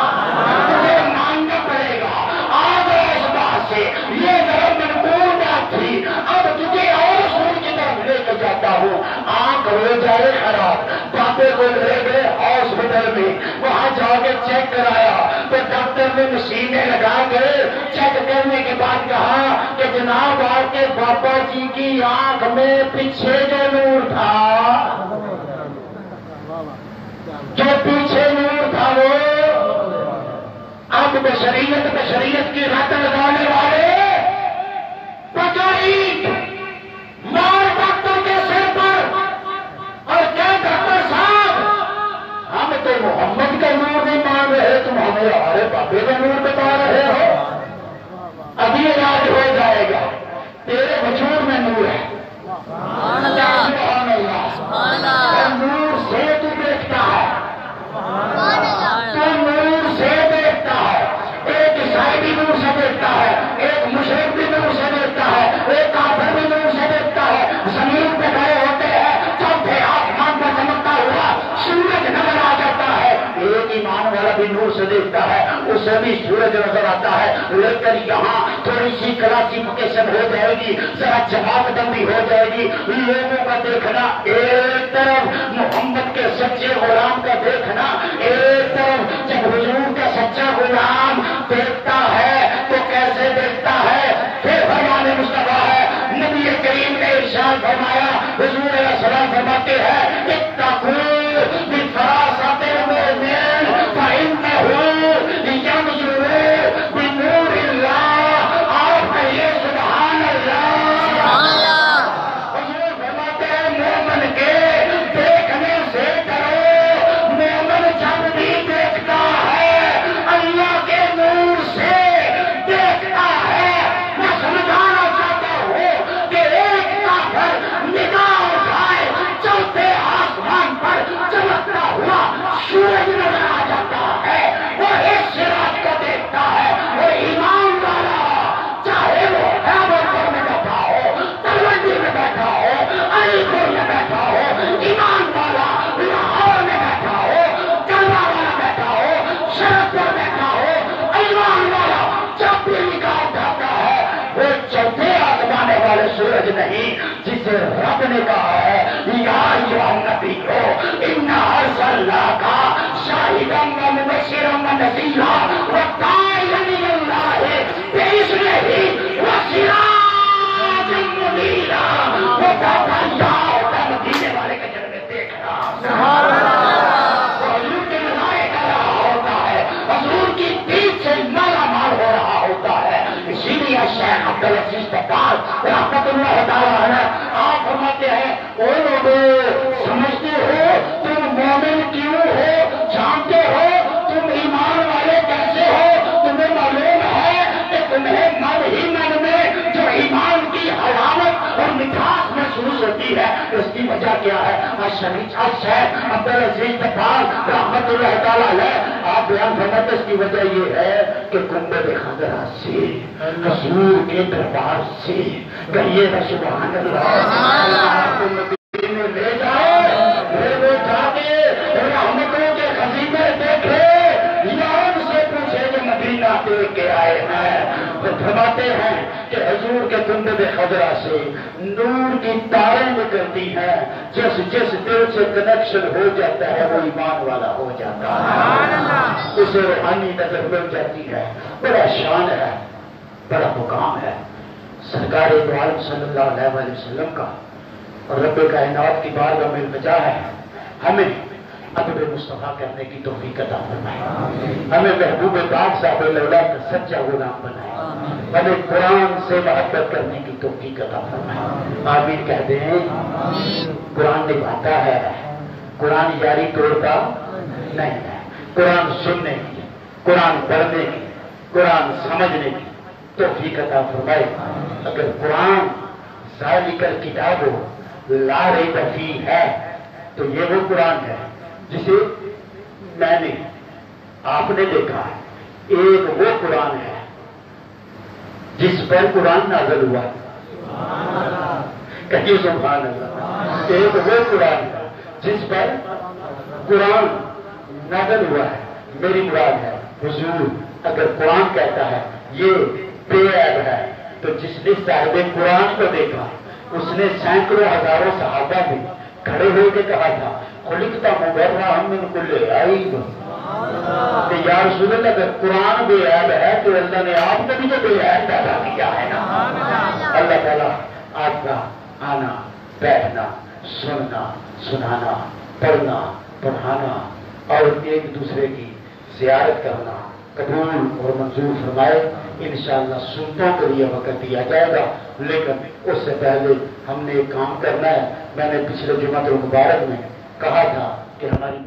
تجھے ماننا پڑے گا۔ آج اس بات سے یہ ذرا منقول بات تھی، اب تجھے اور سور کی طرف لے کر جاتا ہوں۔ آنکھ ہو جائے خراب، باتیں کو لے گئے ہاسپٹل میں، وہاں جا کے چیک کرایا تو ڈاکٹر نے مشینیں لگا کے چیک کرنے کے بعد کہا کہ جناب آپ کے بابا جی کی آنکھ میں پیچھے جو نور تھا، جو پیچھے نور تھا وہ اب بشریت کی رت لگانے والے پکڑی مار ڈاکٹر کے سر پر اور کیا ڈاکٹر صاحب ہم تو محمد کا نور نہیں مان رہے، تم ہمیں ہمارے بابے کا نور بتا رہے ہو۔ ابھی علاج ہو جائے گا، تیرے وجود میں نور ہے۔ سبحان اللہ۔ اور نور سے تو دیکھتا ہے، تو نور سے دیکھتا ہے۔ ایک عیسائی بھی نور سے دیکھتا ہے، ایک مشرک بھی نور سے دیکھتا ہے، ایک کافر بھی نور سے دیکھتا ہے۔ زمین پہ کھڑے ہوتے ہیں، چوتھے آسمان پر چمکتا ہوا سورج نظر آ جاتا ہے، ایک ایمان والا بھی نور سے دیکھتا ہے، اسے بھی سورج نظر آتا ہے۔ لیکن یہاں تھوڑی سی کلاسیفیکیشن ہو جائے گی، ذرا جماعت بندی ہو جائے گی، لوگوں کا دیکھنا ایک طرف، محمد کے سچے غلام کا دیکھنا ایک طرف۔ جب حضور کا سچا غلام دیکھتا ہے تو کیسے دیکھتا ہے؟ پھر فرمان مصطفیٰ ہے، نبی کریم نے ارشاد فرمایا، حضور علیہ السلام فرماتے ہیں اتقوا بفراست المؤمن فإنه ينظر بنور اللہ۔ آپ کہیے سبحان اللہ۔ حضور فرماتے ہیں مومن کے دیکھنے سے ڈرو، مومن جب بھی دیکھتا ہے اللہ کے نور سے دیکھتا ہے۔ نہیں جسے رب نے کہا ہے یا ایھا النبی انا ارسلناک شاہدا ومبشرا ونذیرا وداعیا الی اللہ باذنہ وسراجا منیرا۔ وہ بابا یا ہوتا مدینے والے کے جلوے دیکھ رہا سبحان اللہ، حضور کے ملائے کر رہا ہوتا ہے، حضور کی پیٹھ سے مالا مال ہو رہا ہوتا ہے۔ اسی لیے شیخ عبدالعزیز تبار رحمۃ اللہ تعالیٰ علیہ آپ فرماتے ہیں او لوگوں سمجھتے ہو تم مومن کیوں ہو، جانتے ہو تم ایمان والے کیسے ہو، تمہیں معلوم ہے کہ تمہیں من ہی من میں جو ایمان کی حلاوت اور مٹھاس محسوس ہوتی ہے اس کی وجہ کیا ہے؟ شیخ عبدالعزیز تبار رحمۃ اللہ تعالیٰ علیہ آپ بیان فرماتے اس کی وجہ یہ ہے کہ گنبد خضرا سے حضور کے دربار سے کہیے نا سبحان اللہ، آپ کو مدینے لے جائے، وہ جا کے رحمتوں کے خزینے دیکھے یا ان سے پوچھے کہ مدینہ دیکھ کے آئے ہیں، تو فرماتے ہیں کہ حضور کے گنبد خضرا سے نور کی تاریں نکلتی ہیں، جس دل سے کنیکشن ہو جاتا ہے وہ ایمان والا ہو جاتا ہے، اسے روحانی نظر مل جاتی ہے۔ بڑا شان ہے، بڑا مقام ہے سرکار دو عالم صلی اللہ علیہ وآلہ وسلم کا، اور رب کائنات کی بارگاہ میں التجا ہے ہمیں ادب مصطفیٰ کرنے کی توفیق عطا فرمائے، ہمیں محبوب پاک صاحب اللہ کا سچا غلام بنائے، ہمیں قرآن سے محبت کرنے کی توفیق عطا فرمائے، آمین کہہ دیں۔ قرآن نبھاتا ہے، قرآن یاری توڑتا نہیں ہے، قرآن سننے کی، قرآن پڑھنے کی، قرآن سمجھنے کی توفیق عطا فرمائے۔ اگر قرآن ذالک الکتاب لا ریب فیہ ہے تو یہ وہ قرآن ہے جسے میں نے آپ نے دیکھا ہے، ایک وہ قرآن ہے جس پر قرآن نازل ہوا ہے، کہیے سبحان اللہ، ایک وہ قرآن ہے جس پر قرآن نازل ہوا ہے۔ میری مراد ہے حضور اگر قرآن کہتا ہے یہ بے عیب ہے تو جس نے صاحب قرآن کو دیکھا اس نے سینکڑوں ہزاروں صحابہ بھی کھڑے ہو کے کہا تھا خلقت مبرأ من کل عیب، کہ یا رسول اللہ اگر قرآن بے عیب ہے تو اللہ نے آپ کو بھی تو بے عیب پیدا کیا ہے نا۔ اللہ تعالیٰ آپ کا آنا، بیٹھنا، سننا، سنانا، پڑھنا، پڑھانا اور ایک دوسرے کی زیارت کرنا قبول اور منظور فرمائے۔ انشاءاللہ سنتوں کے لیے وقت دیا جائے گا، لیکن اس سے پہلے ہم نے ایک کام کرنا ہے۔ میں نے پچھلے جمعہ المبارک میں کہا تھا کہ ہماری